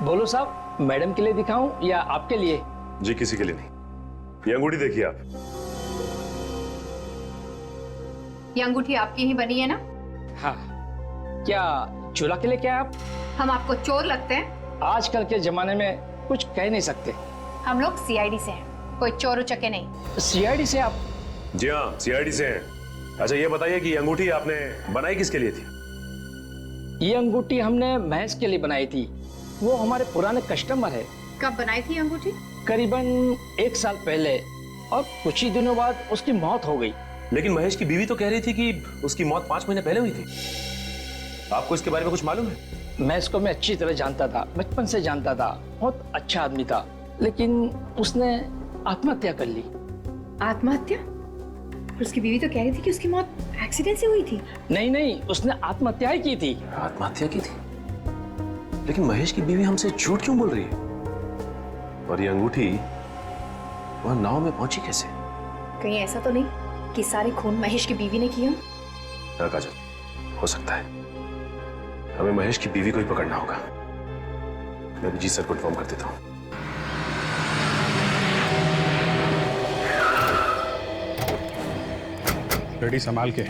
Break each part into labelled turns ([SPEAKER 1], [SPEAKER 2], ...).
[SPEAKER 1] बोलो साहब, मैडम के लिए दिखाऊं या आपके लिए?
[SPEAKER 2] जी किसी के लिए नहीं। ये अंगूठी देखिए आप।
[SPEAKER 3] ये अंगूठी आपकी ही बनी है ना?
[SPEAKER 1] हाँ। क्या चुरा के लेके आए आप?
[SPEAKER 3] हम आपको चोर लगते हैं?
[SPEAKER 1] आजकल के जमाने में कुछ कह नहीं सकते।
[SPEAKER 3] हम लोग सीआईडी से हैं, कोई चोर उचके नहीं।
[SPEAKER 1] सीआईडी से आप?
[SPEAKER 2] जी हाँ, सीआईडी से हैं। अच्छा ये बताइए कि ये अंगूठी आपने बनाई किसके लिए थी?
[SPEAKER 1] ये अंगूठी हमने महेश के लिए बनाई थी, वो हमारे पुराने कस्टमर है।
[SPEAKER 3] कब बनाई थी अंगूठी?
[SPEAKER 1] करीबन 1 साल पहले, और कुछ ही दिनों बाद उसकी मौत हो गई।
[SPEAKER 2] लेकिन महेश की बीवी तो कह रही थी कि उसकी मौत 5 महीने पहले हुई थी। आपको इसके बारे में कुछ मालूम है?
[SPEAKER 1] महेश को मैं अच्छी तरह जानता था, बचपन से जानता था, बहुत अच्छा आदमी था, लेकिन उसने आत्महत्या कर ली।
[SPEAKER 3] आत्महत्या? उसकी बीवी तो कह रही थी कि उसकी मौत एक्सीडेंट से हुई थी।
[SPEAKER 1] नहीं, उसने आत्महत्या ही की थी।
[SPEAKER 2] आत्महत्या की थी? लेकिन महेश की बीवी हमसे झूठ क्यों बोल रही है? और ये अंगूठी वह नाव में पहुंची कैसे?
[SPEAKER 3] कहीं ऐसा तो नहीं कि सारे खून महेश की बीवी ने किया?
[SPEAKER 2] हाँ काजल, हो सकता है। हमें महेश की बीवी को ही पकड़ना होगा। मैं जी सर को इन्फॉर्म कर देता हूँ।
[SPEAKER 4] रेडी संभाल के।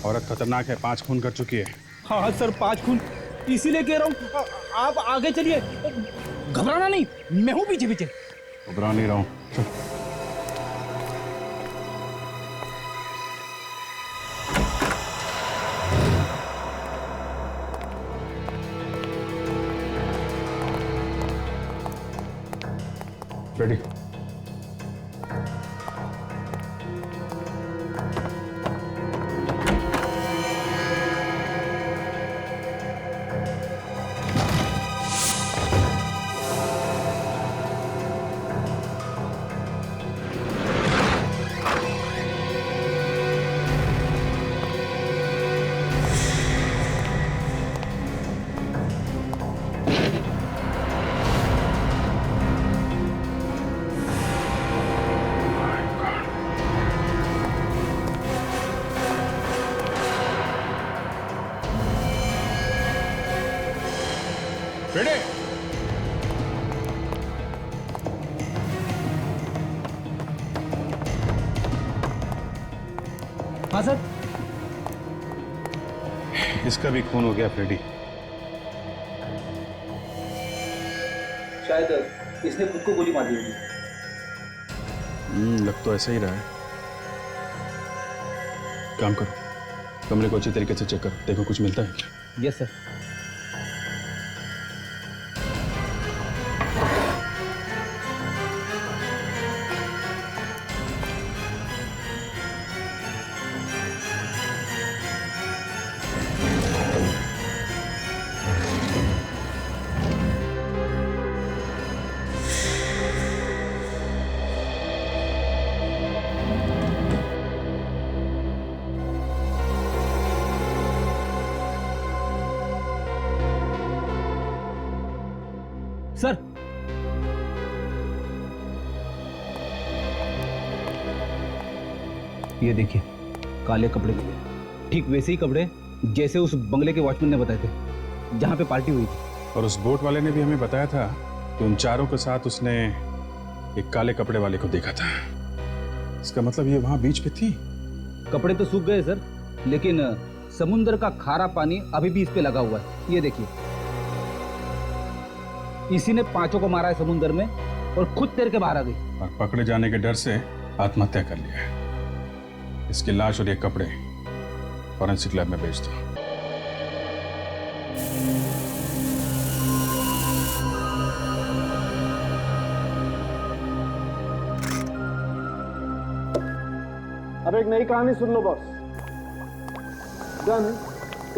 [SPEAKER 4] औरत खतरनाक है, 5 खून कर चुकी है।
[SPEAKER 5] हाँ सर, 5 खून, इसीलिए कह रहा हूँ आप आगे चलिए। घबराना नहीं, मैं हूँ पीछे पीछे।
[SPEAKER 4] घबरा नहीं रहा हूँ। रेडी। रेडी।
[SPEAKER 5] हाँ सर।
[SPEAKER 4] इसका भी खून हो गया फ्रेडी।
[SPEAKER 5] शायद इसने खुद को गोली मारी होगी।
[SPEAKER 4] लग तो ऐसा ही रहा है। काम करो, कमरे को अच्छी तरीके से चेक करो, देखो कुछ मिलता है क्या।
[SPEAKER 5] Yes sir. सर, ये देखिए काले कपड़े मिले, ठीक वैसे ही कपड़े जैसे उस बंगले के वॉचमैन ने बताए थे जहां पे पार्टी हुई थी।
[SPEAKER 4] और उस बोट वाले ने भी हमें बताया था कि उन चारों के साथ उसने एक काले कपड़े वाले को देखा था। इसका मतलब ये वहां बीच पे थी।
[SPEAKER 5] कपड़े तो सूख गए सर, लेकिन समुद्र का खारा पानी अभी भी इस पे लगा हुआ है। ये देखिए, इसी ने 5 को मारा है समुद्र में और खुद तैर के बाहर आ गई।
[SPEAKER 4] और पकड़े जाने के डर से आत्महत्या कर लिया है। इसकी लाश और ये कपड़े फॉरेंसिक लैब में भेज दो।
[SPEAKER 6] अब एक नई कहानी सुन लो बॉस। गन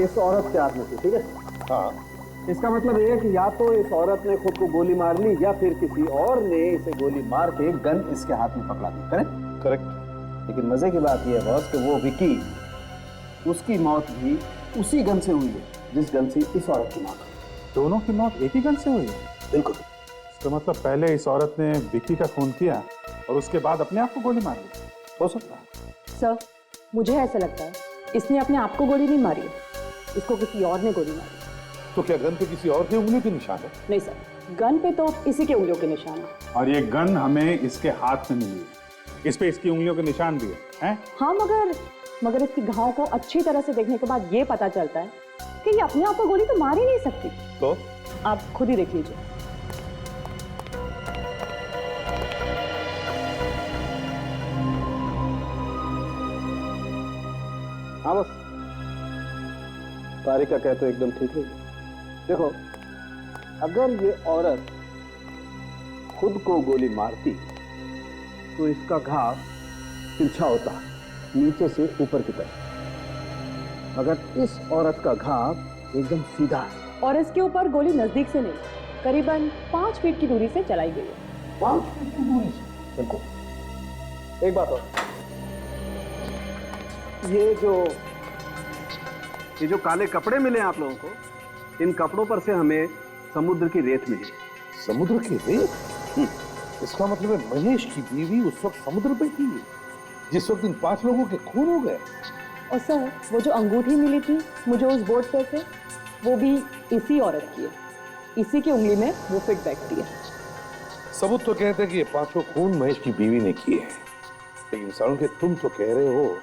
[SPEAKER 6] इस औरत के हाथ में थी, ठीक है? हाँ। इसका मतलब ये है कि या तो इस औरत ने खुद को गोली मार ली या फिर किसी और ने इसे गोली मार के गन इसके हाथ में पकड़ा दी। करेक्ट? करेक्ट। लेकिन मजे की बात यह है बॉस कि वो विकी, उसकी मौत भी उसी गन से हुई है जिस गन से इस औरत की मौत हुई।
[SPEAKER 7] दोनों की मौत एक ही गन से हुई है?
[SPEAKER 6] बिल्कुल।
[SPEAKER 7] तो मतलब पहले इस औरत ने विक्की का खून किया और उसके बाद अपने आप को गोली मार ली।
[SPEAKER 6] हो सकता है।
[SPEAKER 8] सर, मुझे ऐसा लगता है इसने अपने आप को गोली नहीं मारी है, इसको किसी और ने गोली मारी। तो क्या गन पे किसी और की उंगलियों के निशान है?
[SPEAKER 9] नहीं सर, गन पे तो इसी के उंगलियों के निशान है।
[SPEAKER 7] और ये गन हमें इसके हाथ में मिली है, इस पे इसकी उंगलियों के निशान भी है?
[SPEAKER 9] हाँ, मगर इसकी घाव को अच्छी तरह से देखने के बाद ये पता चलता है कि ये अपने आप को गोली तो मार ही नहीं सकती।
[SPEAKER 8] तो
[SPEAKER 9] आप खुद ही देख लीजिए।
[SPEAKER 6] हाँ बस, तारिका कहते तो एकदम ठीक है। देखो, अगर ये औरत खुद को गोली मारती तो इसका घाव तिरछा होता, नीचे से ऊपर की तरफ। मगर इस औरत का घाव एकदम सीधा है।
[SPEAKER 9] और इसके ऊपर गोली नजदीक से नहीं, करीबन 5 फीट की दूरी से चलाई गई है।
[SPEAKER 6] 5 फीट की दूरी से? बिल्कुल। एक बात और, ये जो काले कपड़े मिले आप लोगों को, इन कपड़ों पर से हमें समुद्र की रेत मिली।
[SPEAKER 8] समुद्र की रेत? इसका मतलब है महेश की बीवी उस वक्त समुद्र पे थी जिस वक्त इन 5 लोगों के खून हो गए।
[SPEAKER 9] और सर, वो जो अंगूठी मिली थी मुझे उस बोर्ड पे से, वो भी इसी औरत की है। इसी की उंगली में वो फिट बैठती है।
[SPEAKER 8] सबूत तो कहते हैं कि ये 5 खून महेश की बीवी ने किए हैं, लेकिन सारुण के तुम तो कह रहे हो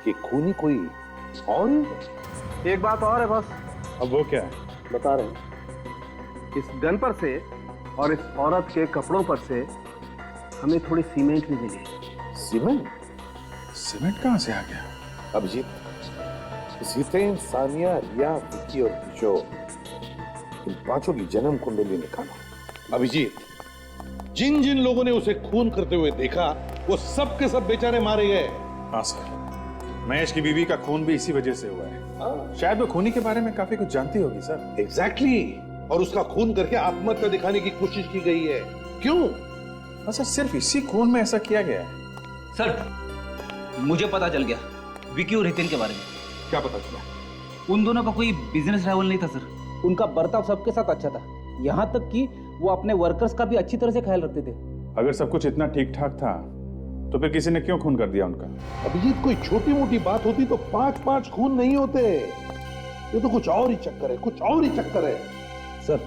[SPEAKER 8] कि खूनी कोई और ही है।
[SPEAKER 6] एक बात और है बस।
[SPEAKER 7] अब वो क्या है?
[SPEAKER 6] बता रहे हैं, इस गन पर से और इस औरत के कपड़ों पर से हमें थोड़ी सीमेंट भी मिली।
[SPEAKER 8] सीमेंट?
[SPEAKER 7] सीमेंट कहाँ से आ गया?
[SPEAKER 8] अभिजीत, जितेन, सानिया, रिया, विक्की और किशोर, इन 5 की जन्म कुंडली निकालो। अभिजीत, जिन जिन लोगों ने उसे खून करते हुए देखा वो सब के सब बेचारे मारे गए।
[SPEAKER 7] हाँ सर, महेश की बीवी का खून भी इसी वजह से हुआ है। शायद वो खूनी के बारे में काफी कुछ जानती होगी सर।
[SPEAKER 8] एग्जैक्टली। और उसका खून करके आत्महत्या दिखाने की कोशिश की गई है। क्यों?
[SPEAKER 7] सर, सिर्फ इसी खून में ऐसा किया गया है?
[SPEAKER 5] सर, मुझे पता चल गया विकी और हितेन के बारे में।
[SPEAKER 8] क्या पता चला?
[SPEAKER 5] उन दोनों का कोई बिजनेस राइवल नहीं था सर। उनका बर्ताव सबके साथ अच्छा था, यहाँ तक कि वो अपने वर्कर्स का भी अच्छी तरह से ख्याल रखते थे।
[SPEAKER 7] अगर सब कुछ इतना ठीक ठाक था तो फिर किसी ने क्यों खून कर दिया उनका?
[SPEAKER 8] अभिजीत, कोई छोटी मोटी बात होती तो 5 खून नहीं होते। ये तो कुछ और ही चक्कर है, कुछ और ही चक्कर है।
[SPEAKER 5] सर,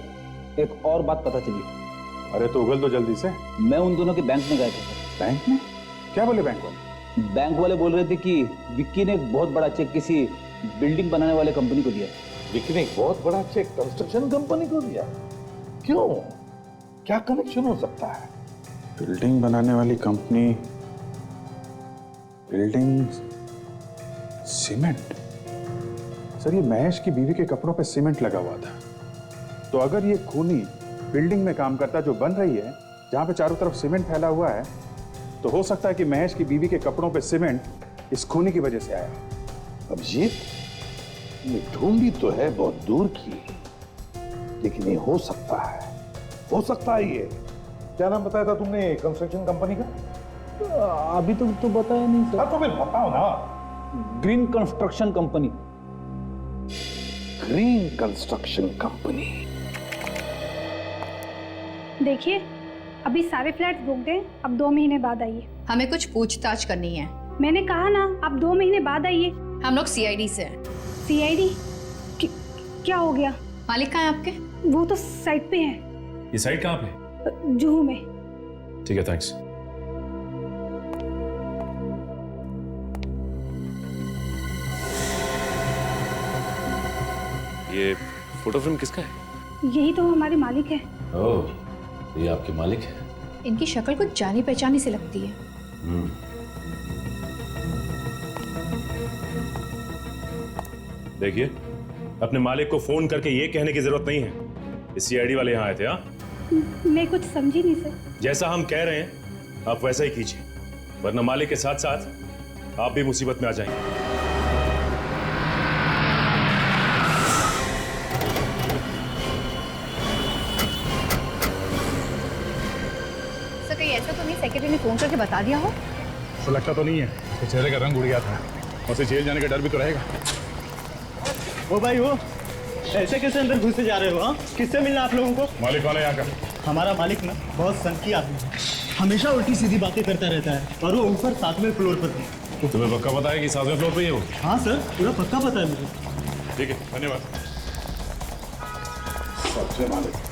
[SPEAKER 5] एक और बात पता चली।
[SPEAKER 7] अरे तो उगल दो जल्दी से।
[SPEAKER 5] मैं उन दोनों के बैंक में गए थे सर।
[SPEAKER 7] बैंक में? क्या बोले बैंक वाले?
[SPEAKER 5] बैंक वाले बोल रहे थे कि विक्की ने एक बहुत बड़ा चेक किसी बिल्डिंग बनाने वाले कंपनी को दिया।
[SPEAKER 8] विक्की ने एक बहुत बड़ा चेक कंस्ट्रक्शन कंपनी को दिया? क्यों? क्या कनेक्शन हो सकता है?
[SPEAKER 7] बिल्डिंग बनाने वाली कंपनी, बिल्डिंग, सीमेंट। सर, ये महेश की बीवी के कपड़ों पे सीमेंट लगा हुआ था, तो अगर ये खूनी बिल्डिंग में काम करता जो बन रही है, जहां पे चारों तरफ सीमेंट फैला हुआ है, तो हो सकता है कि महेश की बीवी के कपड़ों पे सीमेंट इस खूनी की वजह से आया।
[SPEAKER 8] अभिजीत, ये ढूंढी तो है बहुत दूर की, लेकिन ये हो सकता है, हो सकता है। ये क्या नाम बताया था तुमने कंस्ट्रक्शन कंपनी का?
[SPEAKER 5] अभी तो बताया नहीं सर।
[SPEAKER 8] तो फिर बताओ ना।
[SPEAKER 5] Green construction company.
[SPEAKER 8] Green construction company.
[SPEAKER 10] देखिए, अभी सारे फ्लैट्स बुक हैं, अब 2 महीने बाद आइए।
[SPEAKER 3] हमें कुछ पूछताछ करनी है।
[SPEAKER 10] मैंने कहा ना, अब 2 महीने बाद आइए।
[SPEAKER 3] हम लोग सीआईडी से हैं।
[SPEAKER 10] सीआईडी? क्या हो गया?
[SPEAKER 3] मालिक कहाँ है आपके?
[SPEAKER 10] वो तो साइट पे है।
[SPEAKER 11] ये साइट कहाँ पे?
[SPEAKER 10] जुहू में।
[SPEAKER 11] ठीक है, थैंक्स। ये फोटो फ्रेम किसका है?
[SPEAKER 10] यही तो हमारे मालिक है।
[SPEAKER 11] ओह, ये आपके मालिक है।
[SPEAKER 3] इनकी शक्ल कुछ जानी पहचानी से लगती है।
[SPEAKER 11] देखिए, अपने मालिक को फोन करके ये कहने की जरूरत नहीं है कि सीआईडी वाले यहाँ आए थे। हाँ,
[SPEAKER 10] मैं कुछ समझी नहीं सर।
[SPEAKER 11] जैसा हम कह रहे हैं आप वैसा ही कीजिए, वरना मालिक के साथ साथ आप भी मुसीबत में आ जाएंगे।
[SPEAKER 3] सर, कहीं ऐसा तो नहीं सेक्रेटरी ने फोन करके बता दिया हो?
[SPEAKER 4] ऐसा लगता तो नहीं है, उसके चेहरे का रंग उड़ गया था, उसे जेल जाने का डर भी तो रहेगा।
[SPEAKER 12] ओ भाई, वो ऐसे कैसे अंदर घुसे जा रहे हो? हाँ, किससे मिलना आप लोगों को?
[SPEAKER 4] मालिक वाला यहाँ का।
[SPEAKER 12] हमारा मालिक ना बहुत संकी आदमी है, हमेशा उल्टी सीधी बातें करता रहता है, और वो ऊपर 7वें फ्लोर पर है।
[SPEAKER 11] तुम्हें पक्का पता है कि 7वें फ्लोर पे ही है वो?
[SPEAKER 12] हाँ सर, पूरा पक्का पता है मुझे।
[SPEAKER 11] ठीक है, धन्यवाद।
[SPEAKER 7] जय मालिक।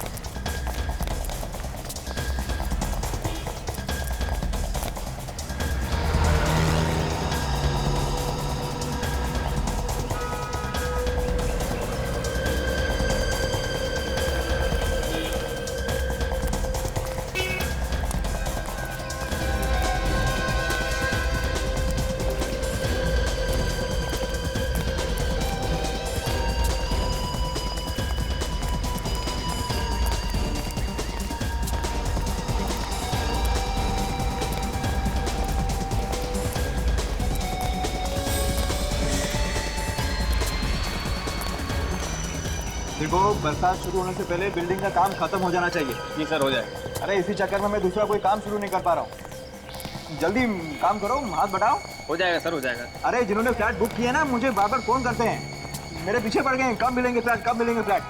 [SPEAKER 6] देखो, बरसात शुरू होने से पहले बिल्डिंग का काम खत्म हो जाना चाहिए।
[SPEAKER 5] जी सर, हो जाएगा।
[SPEAKER 6] अरे इसी चक्कर में मैं दूसरा कोई काम शुरू नहीं कर पा रहा हूँ। जल्दी काम करो, हाथ बढ़ाओ।
[SPEAKER 5] हो जाएगा सर, हो जाएगा।
[SPEAKER 6] अरे जिन्होंने फ्लैट बुक किया ना, मुझे बार बार फोन करते हैं, मेरे पीछे पड़ गए हैं, कब मिलेंगे फ्लैट, कब मिलेंगे फ्लैट।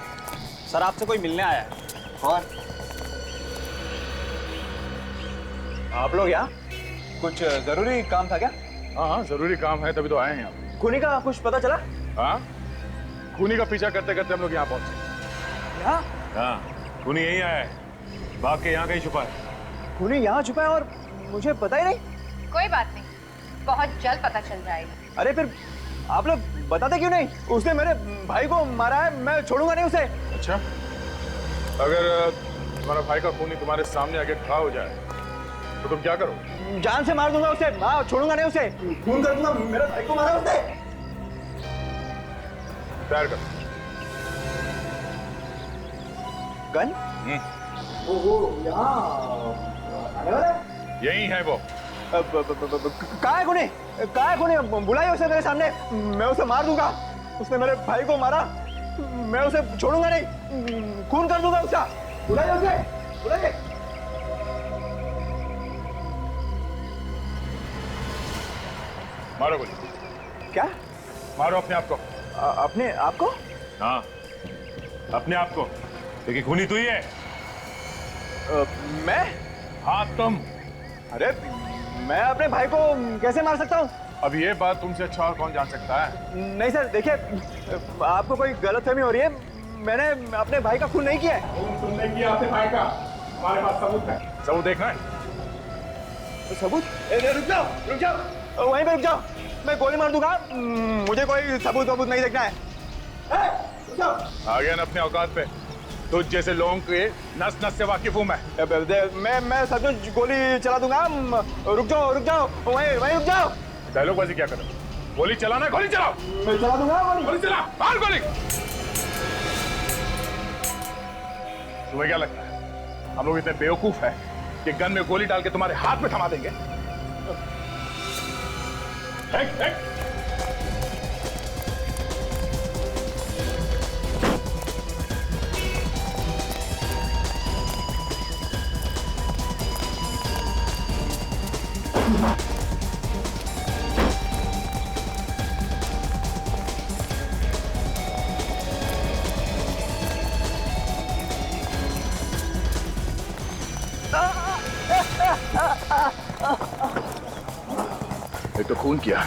[SPEAKER 5] सर आपसे कोई मिलने आया है।
[SPEAKER 6] और आप लोग यहाँ कुछ जरूरी काम था क्या?
[SPEAKER 7] हाँ, जरूरी काम है, तभी तो आए हैं आप।
[SPEAKER 6] खूनी का कुछ पता चला?
[SPEAKER 7] हाँ, खूनी का पीछा करते करते हम लोग यहाँ पहुंचे।
[SPEAKER 6] यहाँ
[SPEAKER 11] हाँ, खूनी यहीं आया है, भाग के यहाँ कहीं छुपा है।
[SPEAKER 6] खूनी यहाँ छुपा है और मुझे पता ही नहीं।
[SPEAKER 3] कोई बात नहीं, बहुत जल्द पता चल जाएगा।
[SPEAKER 6] अरे फिर आप लोग बताते क्यों नहीं? उसने मेरे भाई को मारा है, मैं छोड़ूंगा नहीं उसे।
[SPEAKER 7] अच्छा, अगर तुम्हारा भाई का खूनी तुम्हारे सामने आके खड़ा हो जाए तो तुम क्या करोगे?
[SPEAKER 6] जान से मार दूंगा उसे, हाँ, छोड़ूंगा नहीं उसे, खून कर दूंगा। मेरे भाई को मारा उसने।
[SPEAKER 7] तैयार कर।
[SPEAKER 6] गन? वो यहाँ आने वाला है?
[SPEAKER 7] यही है वो।
[SPEAKER 6] कहाँ है खूनी? कहाँ है खूनी? बुलाइए उसे मेरे सामने, मैं उसे मार दूंगा। उसने मेरे भाई को मारा, मैं उसे छोड़ूंगा नहीं, खून कर दूंगा उसका। बुलाइए उसे, बुलाइए।
[SPEAKER 7] मारो गोली।
[SPEAKER 6] क्या?
[SPEAKER 7] मारो अपने आप को।
[SPEAKER 6] अपने आप को?
[SPEAKER 11] हाँ, अपने आप को, क्योंकि खूनी तू ही है।
[SPEAKER 6] मैं?
[SPEAKER 7] हाँ, तुम।
[SPEAKER 6] अरे मैं अपने भाई को कैसे मार सकता हूँ?
[SPEAKER 7] अब ये बात तुमसे अच्छा और कौन जान सकता है?
[SPEAKER 6] नहीं सर, देखिए, आपको कोई गलतफहमी हो रही है। मैंने अपने भाई का खून नहीं किया है।
[SPEAKER 7] तुमने किया अपने भाई का। हमारे पास सबूत है। सबूत देखना है?
[SPEAKER 6] सबूत? रुक जाओ, रुक जाओ, वहीं पे रुक जाओ। मैं गोली मार दूंगा, मुझे कोई सबूत नहीं देखना है। रुक जाओ।
[SPEAKER 7] आ गया ना अपने औकात पे। तुझ जैसे लोगों के नस नस से वाकिफ हूं मैं।
[SPEAKER 6] मैं सब कुछ गोली चला दूंगा। रुक जाओ, वहीं रुक जाओ।
[SPEAKER 7] डायलॉगबाजी क्या करो? गोली चलाना, गोली चलाओ।
[SPEAKER 6] मैं चला दूंगा
[SPEAKER 7] गोली चला, मार गोली। तुम्हें क्या लगता है हम लोग इतने बेवकूफ हैं कि गन में गोली डाल के तुम्हारे हाथ में थमा देंगे? फेंक। एक तो खून किया,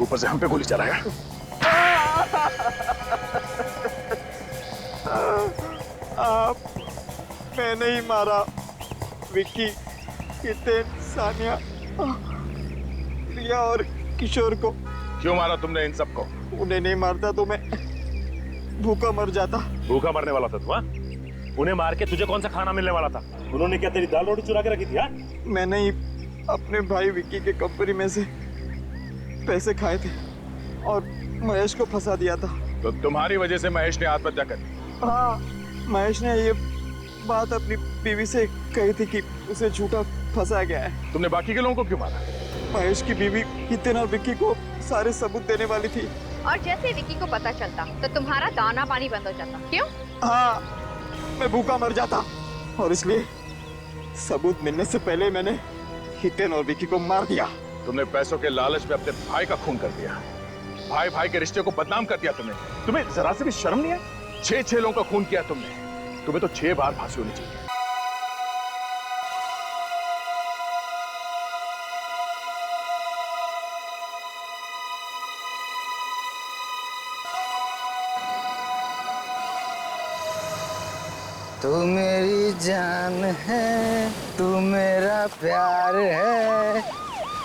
[SPEAKER 7] ऊपर से हम पे गोली चलाया।
[SPEAKER 6] मैंने ही मारा विक्की, हितेन, सानिया, प्रिया और किशोर को।
[SPEAKER 7] क्यों मारा तुमने इन सबको?
[SPEAKER 6] उन्हें नहीं मारता तो मैं भूखा मर जाता।
[SPEAKER 11] भूखा मरने वाला था तू? हाँ? उन्हें मार के तुझे कौन सा खाना मिलने वाला था? उन्होंने क्या तेरी दाल रोटी चुरा के रखी थी? हाँ?
[SPEAKER 6] मैंने ही अपने भाई विक्की के कंपनी में से पैसे खाए थे और महेश को फंसा दिया था।
[SPEAKER 7] तो तुम्हारी वजह से महेश ने आत्महत्या कर दी?
[SPEAKER 6] हाँ, महेश ने ये बात अपनी बीवी से कही थी कि उसे झूठा फंसा गया है।
[SPEAKER 7] तुमने बाकी के लोगों को क्यों मारा?
[SPEAKER 6] महेश की बीवी हितेन और विक्की को सारे सबूत देने वाली थी।
[SPEAKER 3] और जैसे विक्की को पता चलता तो तुम्हारा दाना पानी बंद हो जाता। क्यों?
[SPEAKER 6] हाँ, मैं भूखा मर जाता और इसलिए सबूत मिलने से पहले मैंने हितेन और विक्की को मार दिया।
[SPEAKER 7] तुमने पैसों के लालच में अपने भाई का खून कर दिया। भाई भाई के रिश्ते को बदनाम कर दिया तुमने। तुम्हें जरा से भी शर्म नहीं है? 6 लोगों का खून किया तुमने। तुम्हें तो 6 बार फांसी होनी चाहिए।
[SPEAKER 13] तू मेरी जान है, तू मेरा प्यार है,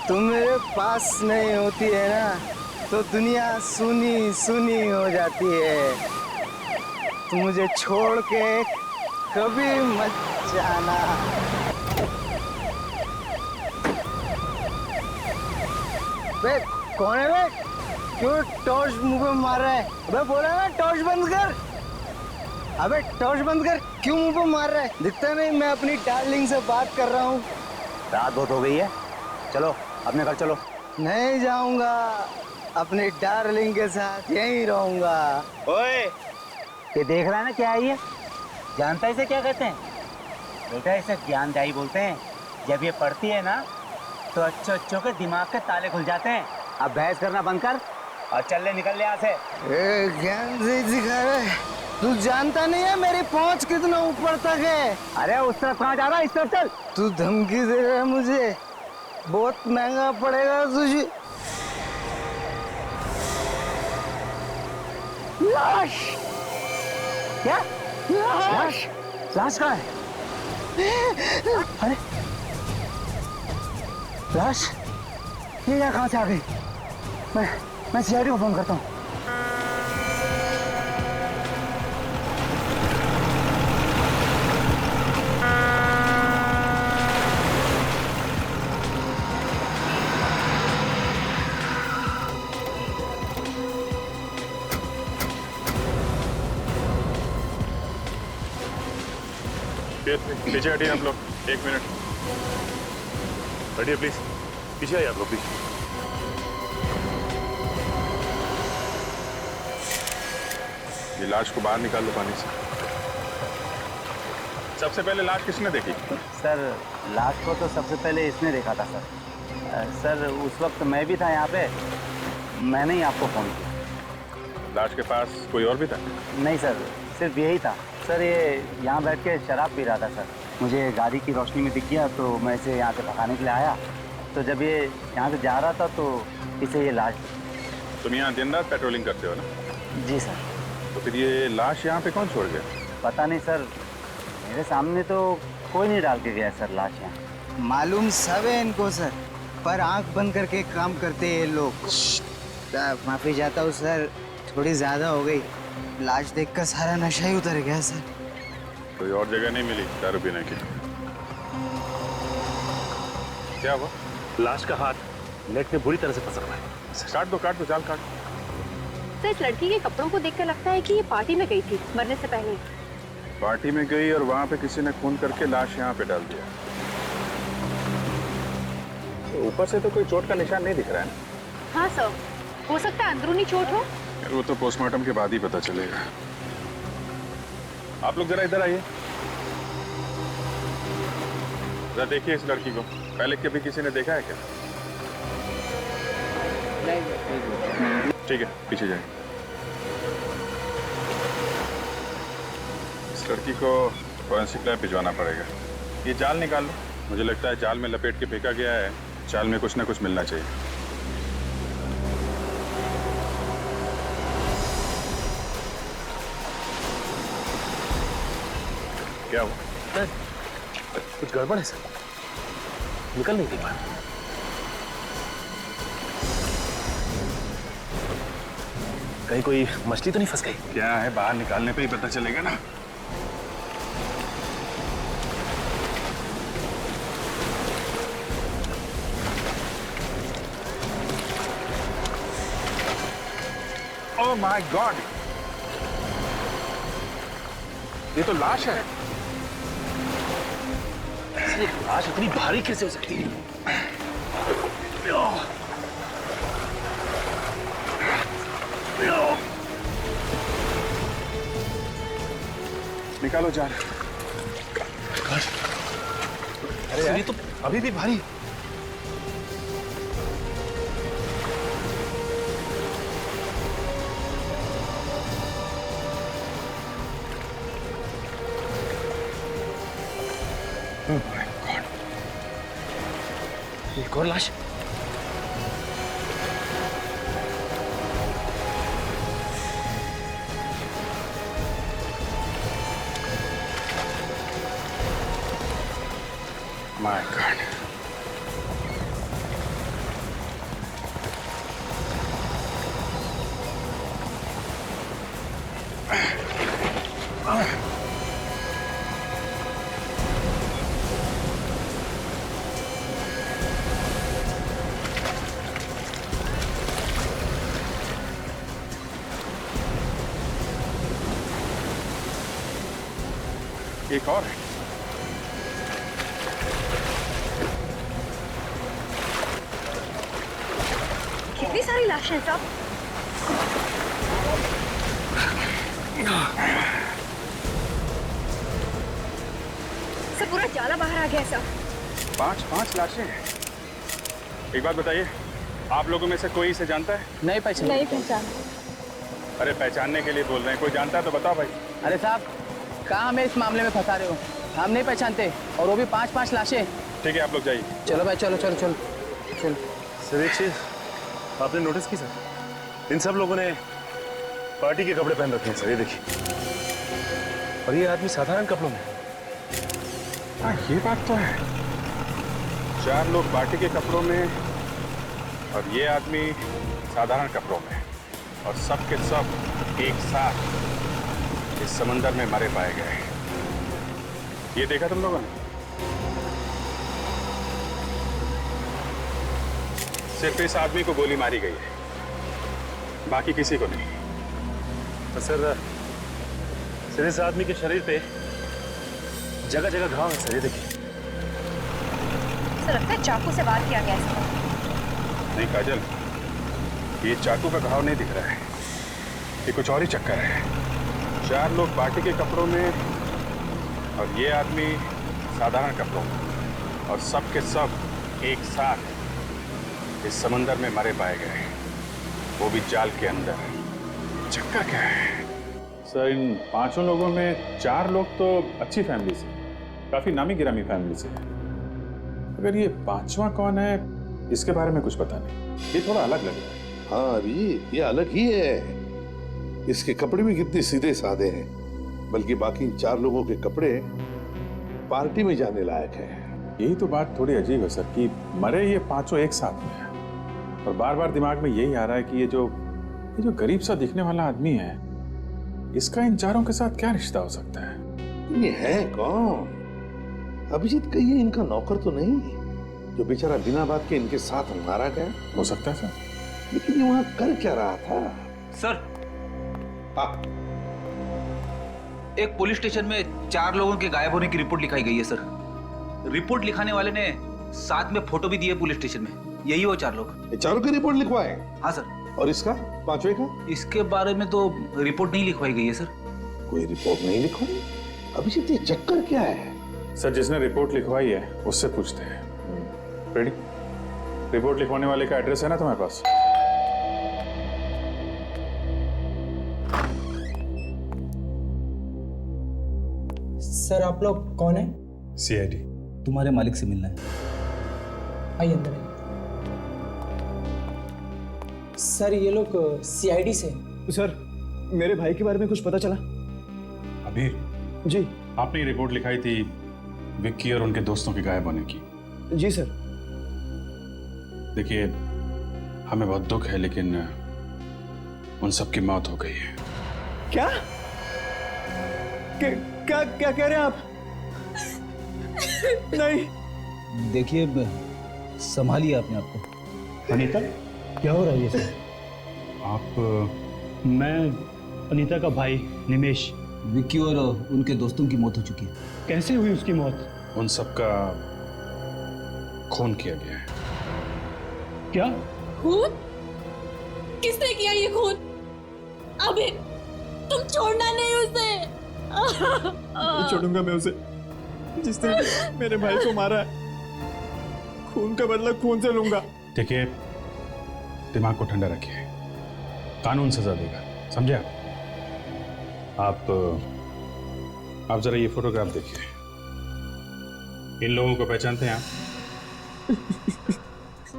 [SPEAKER 13] तू मेरे पास नहीं होती है ना तो दुनिया सुनी सुनी हो जाती है। तू मुझे छोड़ के कभी मत जाना। बे कौन है बे? क्यों टॉर्च मुंह पे मार रहा है? अबे बोला ना टॉर्च बंद कर। अबे टॉर्च बंद कर, क्यों मुंह पे मार रहा है? दिखता नहीं मैं अपनी डार्लिंग से बात कर रहा हूँ।
[SPEAKER 5] रात बहुत हो गई है, चलो अपने घर चलो।
[SPEAKER 13] नहीं जाऊंगा, अपनी डार्लिंग के साथ यहीं रहूंगा।
[SPEAKER 5] ओए, ये देख रहा है ना क्या है ये? जानता है इसे क्या कहते हैं? बेटा इसे ज्ञानदायी बोलते हैं। जब ये पढ़ती है ना तो अच्छों के दिमाग के ताले खुल जाते हैं। अब बहस करना बंद कर और चल ले, निकल ले यहाँ से।
[SPEAKER 13] ज्ञान से सिखा रहा है। तू जानता नहीं है मेरी पहुंच कितना ऊपर तक है।
[SPEAKER 5] अरे उस तरफ कहाँ जा रहा है? इस तरफ चल।
[SPEAKER 13] तू धमकी दे रहा है मुझे, बहुत महंगा पड़ेगा तुझे।
[SPEAKER 5] लाश? क्या? लाश? लाश कहाँ है? अरे लाश ये यहाँ कहाँ से आ गई? मैं सीआईडी को फोन करता हूँ।
[SPEAKER 4] पीछे हटिए आप लोग, 1 मिनट।
[SPEAKER 11] हटिए प्लीज, पीछे आइए आप लोग प्लीज।
[SPEAKER 4] ये लाश को बाहर निकाल लो पानी से। सबसे पहले लाश किसने देखी?
[SPEAKER 5] सर लाश को तो सबसे पहले इसने देखा था सर। सर उस वक्त मैं भी था यहाँ पे, मैंने ही आपको फोन किया।
[SPEAKER 4] लाश के पास कोई और भी था?
[SPEAKER 5] नहीं सर, सिर्फ यही था सर। ये यहाँ बैठ के शराब पी रहा था सर। मुझे गाड़ी की रोशनी में दिख गया तो मैं इसे यहाँ से भगाने के लिए आया। तो जब ये यहाँ से जा रहा था तो इसे ये लाश।
[SPEAKER 4] तुम यहाँ दिन रात पेट्रोलिंग करते हो ना?
[SPEAKER 5] जी सर।
[SPEAKER 4] तो फिर ये लाश यहाँ पे कौन छोड़ गया?
[SPEAKER 5] पता नहीं सर, मेरे सामने तो कोई नहीं डाल के गया सर लाश यहाँ।
[SPEAKER 13] मालूम सब है इनको सर, पर आंख बंद करके काम करते हैं ये लोग। माफी चाहता हूँ सर, थोड़ी ज्यादा हो गई। लाश देखकर सारा नशा ही उतर गया सर।
[SPEAKER 4] कोई और जगह नहीं मिली दारू पीने की? क्या हुआ?
[SPEAKER 11] लाश का हाथ नेट में बुरी तरह से फंसा हुआ है।
[SPEAKER 4] काट दो जाल काट।
[SPEAKER 9] तो इस लड़की के कपड़ों को देखकर लगता है कि ये पार्टी में गई थी मरने से पहले।
[SPEAKER 4] पार्टी में गई और वहां पे किसी ने खून करके लाश यहाँ पे डाल दिया। तो ऊपर से तो कोई चोट का निशान नहीं दिख रहा है ना?
[SPEAKER 9] हाँ सर, हो सकता है अंदरूनी चोट हो।
[SPEAKER 4] वो तो पोस्टमार्टम के बाद ही पता चलेगा। आप लोग जरा इधर आइए, जरा देखिए इस लड़की को। पहले कभी किसी ने देखा है क्या? ठीक है, पीछे जाइए। इस लड़की को फॉरेंसिक लैब भिजवाना पड़ेगा। ये जाल निकाल लो। मुझे लगता है जाल में लपेट के फेंका गया है। जाल में कुछ ना कुछ मिलना चाहिए। क्या हुआ?
[SPEAKER 11] कुछ गड़बड़ है सर, निकल नहीं पा। कहीं कोई मछली तो नहीं फंस गई?
[SPEAKER 4] क्या है, बाहर निकालने पे ही पता चलेगा ना। ओह माय गॉड, ये तो लाश है।
[SPEAKER 11] लाश इतनी भारी कैसे हो सकती है?
[SPEAKER 4] निकालो जाल।
[SPEAKER 11] अरे ये तो अभी भी भारी। एक और लाश।
[SPEAKER 4] My God. एक और है।
[SPEAKER 3] कितनी सारी लाशें हैं साहब। सब पूरा जाला बाहर आ गया साहब।
[SPEAKER 4] 5 लाशें हैं। एक बात बताइए, आप लोगों में से कोई इसे जानता है?
[SPEAKER 5] नहीं पहचान।
[SPEAKER 9] नहीं पहचान।
[SPEAKER 4] अरे पहचानने के लिए बोल रहे हैं, कोई जानता है तो बताओ भाई।
[SPEAKER 5] अरे साहब, कहाँ हमें इस मामले में फंसा रहे हो? हम नहीं पहचानते, और वो भी 5 लाशें।
[SPEAKER 4] ठीक है, आप लोग जाइए।
[SPEAKER 5] चलो भाई, चलो चलो चलो चलो।
[SPEAKER 11] सर एक चीज आपने नोटिस की सर, इन सब लोगों ने पार्टी के कपड़े पहन रखे हैं सर, ये देखिए। और ये आदमी साधारण कपड़ों में।
[SPEAKER 4] हाँ, ये बात तो है। 4 लोग पार्टी के कपड़ों में और ये आदमी साधारण कपड़ों में, और सब के सब एक साथ इस समंदर में मरे पाए गए। ये देखा तुम लोगों ने? सिर्फ इस आदमी को गोली मारी गई है, बाकी किसी को नहीं।
[SPEAKER 11] तो सर इस आदमी के शरीर पे जगह जगह घाव है सर, ये देखिए।
[SPEAKER 3] सर लगता है चाकू से वार किया गया है इसको।
[SPEAKER 4] नहीं काजल, ये चाकू का घाव नहीं दिख रहा है, ये कुछ और ही चक्कर है। 4 लोग पार्टी के कपड़ों में और ये आदमी साधारण कपड़ों में, और सब के सब एक साथ इस समंदर में मरे पाए गए, वो भी जाल के अंदर। चक्कर क्या है?
[SPEAKER 7] सर, इन 5 लोगों में 4 लोग तो अच्छी फैमिली से, काफी नामी गिरामी फैमिली से है। अगर ये 5वां कौन है, इसके बारे में कुछ पता नहीं। ये थोड़ा अलग लग रहा है।
[SPEAKER 8] हाँ अभिजीत, ये अलग ही है। इसके कपड़े भी कितने सीधे साधे हैं, बल्कि बाकी इन 4 लोगों के कपड़े पार्टी में जाने लायक हैं।
[SPEAKER 7] यही तो बात थोड़ी अजीब है सर, कि मरे ये 5 एक साथ में है, और बार बार दिमाग में यही आ रहा है कि ये जो गरीब सा दिखने वाला आदमी है, इसका इन 4 के साथ क्या रिश्ता हो सकता है?
[SPEAKER 8] ये है कौन? अभिजीत, कहिए इनका नौकर तो नहीं जो बेचारा बिना बात के इनके साथ मारा गया?
[SPEAKER 7] हो सकता है सर,
[SPEAKER 8] लेकिन ये वहां कर क्या रहा था?
[SPEAKER 14] सर,
[SPEAKER 8] हाँ,
[SPEAKER 14] एक पुलिस स्टेशन में 4 लोगों के गायब होने की रिपोर्ट लिखाई गई है सर। रिपोर्ट लिखाने वाले ने साथ में फोटो भी दी है पुलिस स्टेशन में। यही वो 4 लोग।
[SPEAKER 8] ये 4 की रिपोर्ट लिखवाए?
[SPEAKER 14] हाँ सर।
[SPEAKER 8] और इसका 5वें का?
[SPEAKER 14] इसके बारे में तो रिपोर्ट नहीं लिखवाई गई है सर।
[SPEAKER 8] कोई रिपोर्ट नहीं लिखवाई? अभिजीत, ये चक्कर क्या है?
[SPEAKER 7] सर, जिसने रिपोर्ट लिखवाई है उससे पूछते हैं। रेडी? रिपोर्ट लिखवाने वाले का एड्रेस है ना तुम्हारे पास?
[SPEAKER 15] सर, आप लोग कौन है?
[SPEAKER 11] CID।
[SPEAKER 14] तुम्हारे मालिक से मिलना है।
[SPEAKER 15] आइए अंदर आइए। सर, ये लोग CID से।
[SPEAKER 12] सर, मेरे भाई के बारे में कुछ पता चला?
[SPEAKER 4] अबीर
[SPEAKER 12] जी।
[SPEAKER 4] आपने रिपोर्ट लिखाई थी विक्की और उनके दोस्तों के गायब होने की।
[SPEAKER 12] जी सर।
[SPEAKER 4] देखिए, हमें बहुत दुख है, लेकिन उन सब की मौत हो गई है।
[SPEAKER 12] क्या क्या क्या कह रहे हैं आप? नहीं।
[SPEAKER 14] देखिए, संभालिए अपने आप को।
[SPEAKER 12] अनीता, क्या हो रहा है ये सर?
[SPEAKER 4] आप?
[SPEAKER 12] मैं अनीता का भाई निमेश।
[SPEAKER 14] विक्की और उनके दोस्तों की मौत हो चुकी है।
[SPEAKER 12] कैसे हुई उसकी मौत?
[SPEAKER 4] उन सब का खून किया गया है।
[SPEAKER 12] क्या
[SPEAKER 9] खून? किसने किया ये खून? अबे तुम छोड़ना नहीं उसे।
[SPEAKER 12] नहीं छोड़ूंगा मैं उसे, जिसने मेरे भाई को मारा है। खून का बदला खून से लूंगा।
[SPEAKER 4] देखिए, दिमाग को ठंडा रखिए, कानून सजा देगा, समझे आप? आप जरा ये फोटोग्राफ देखिए। इन लोगों को पहचानते हैं आप?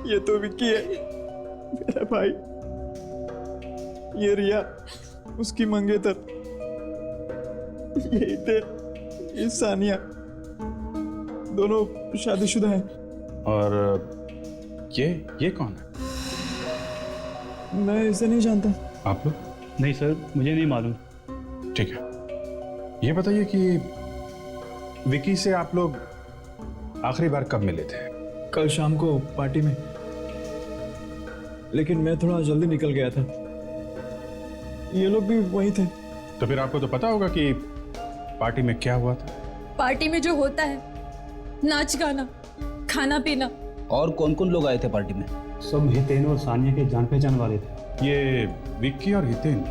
[SPEAKER 12] ये तो विक्की है, मेरा भाई। ये रिया, उसकी मंगेतर। ये सानिया, दोनों शादीशुदा हैं।
[SPEAKER 7] और ये कौन है?
[SPEAKER 12] मैं इसे नहीं जानता।
[SPEAKER 7] आप लोग?
[SPEAKER 16] नहीं सर, मुझे नहीं मालूम।
[SPEAKER 7] ठीक है, ये बताइए कि विकी से आप लोग आखिरी बार कब मिले थे?
[SPEAKER 12] कल शाम को पार्टी में, लेकिन मैं थोड़ा जल्दी निकल गया था। ये लोग भी वहीं थे।
[SPEAKER 7] तो फिर आपको तो पता होगा कि पार्टी में क्या हुआ था।
[SPEAKER 17] पार्टी में जो होता है, नाच गाना, खाना पीना।
[SPEAKER 14] और कौन कौन लोग आए थे पार्टी में?
[SPEAKER 16] सब हितेन और सानिया के जान पहचान वाले थे।
[SPEAKER 7] ये विक्की और हितेन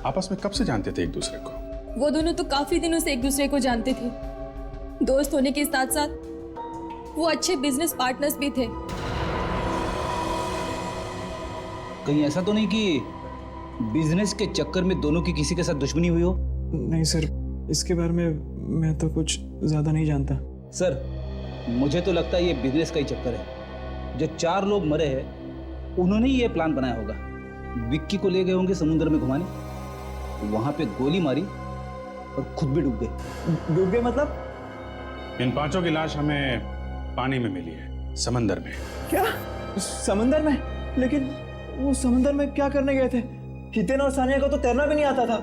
[SPEAKER 7] आपस में कब से जानते थे एक दूसरे को?
[SPEAKER 17] वो दोनों तो काफी दिनों से एक दूसरे को जानते थे। दोस्त होने के साथ साथ वो अच्छे बिजनेस पार्टनर्स भी थे।
[SPEAKER 14] कहीं ऐसा तो नहीं कि बिजनेस के चक्कर में दोनों की किसी के साथ दुश्मनी हुई हो?
[SPEAKER 12] नहीं सर, इसके बारे में मैं तो कुछ ज्यादा नहीं जानता।
[SPEAKER 14] सर, मुझे तो लगता है ये बिजनेस का ही चक्कर है। जो 4 लोग मरे हैं उन्होंने ही ये प्लान बनाया होगा। विक्की को ले गए होंगे समुद्र में घुमाने, वहां पे गोली मारी और खुद भी डूब गए।
[SPEAKER 12] डूब गए मतलब?
[SPEAKER 7] इन 5 की लाश हमें पानी में मिली है, समंदर में।
[SPEAKER 12] क्या? समंदर में? लेकिन वो समंदर में क्या करने गए थे? हितेन और सानिया को तो तैरना भी नहीं आता था।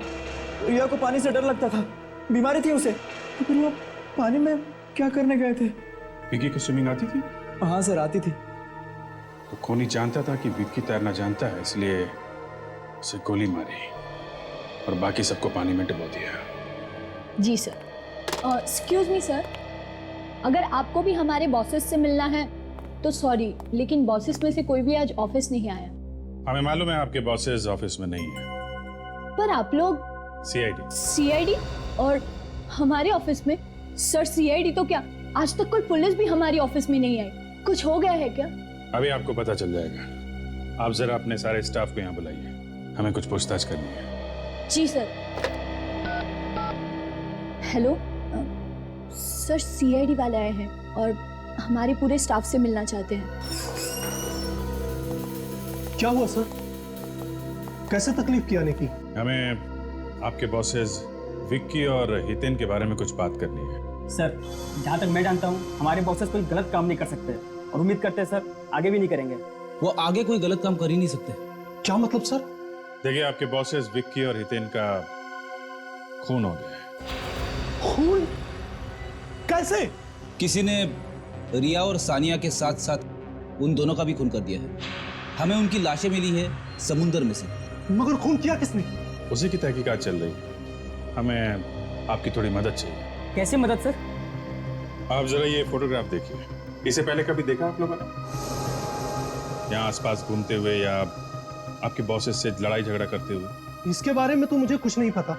[SPEAKER 12] रिया को पानी से डर लगता था, बीमारी थी उसे, तो फिर वो पानी में क्या करने गए थे?
[SPEAKER 7] विक्की को स्विमिंग आती थी?
[SPEAKER 12] हाँ सर, आती थी।
[SPEAKER 7] तो खूनी जानता था कि विक्की तैरना जानता है, इसलिए उसे गोली मारी और बाकी सबको पानी में डुबो दिया।
[SPEAKER 18] जी सर। एक्सक्यूज मी सर, अगर आपको भी हमारे बॉसेस से मिलना है तो सॉरी, लेकिन बॉसेस में से कोई भी आज ऑफिस नहीं आया।
[SPEAKER 7] हमें मालूम है आपके बॉसेस ऑफिस में नहीं है।
[SPEAKER 18] पर आप लोग सीआईडी और हमारे ऑफिस में? सर सीआईडी तो क्या, आज तक कोई पुलिस भी हमारी ऑफिस में नहीं आई। कुछ हो गया है क्या?
[SPEAKER 7] अभी आपको पता चल जाएगा। आप जरा अपने सारे स्टाफ को यहाँ बुलाइए, हमें कुछ पूछताछ करनी है।
[SPEAKER 18] जी सर। हेलो सर, सीआईडी वाले आए हैं और हमारे पूरे स्टाफ से मिलना चाहते हैं।
[SPEAKER 19] क्या हुआ सर? कैसे तकलीफ की आने की?
[SPEAKER 7] हमें आपके बॉसेस विक्की और हितेन के बारे में कुछ बात करनी है।
[SPEAKER 15] सर, जहाँ तक मैं जानता हूँ हमारे बॉसेस कोई गलत काम नहीं कर सकते और उम्मीद करते हैं सर आगे भी नहीं करेंगे।
[SPEAKER 14] वो आगे कोई गलत काम कर ही नहीं सकते।
[SPEAKER 19] क्या मतलब सर?
[SPEAKER 7] देखिए, आपके बॉसेस विक्की और हितेन का खून हो गया है।
[SPEAKER 19] खून? कैसे?
[SPEAKER 14] किसी ने रिया और सानिया के साथ साथ उन दोनों का भी खून कर दिया है। हमें उनकी लाशें मिली है समुद्र में से।
[SPEAKER 19] मगर खून किया किसने?
[SPEAKER 7] उसी की तहकीकात चल रही है। हमें आपकी थोड़ी मदद चाहिए।
[SPEAKER 15] कैसे मदद सर?
[SPEAKER 7] आप जरा ये फोटोग्राफ देखिए। इसे पहले कभी देखा आप लोगों ने? यहाँ आसपास घूमते हुए या आपके बॉसेस से लड़ाई झगड़ा करते हुए?
[SPEAKER 19] इसके बारे में तो मुझे कुछ नहीं पता,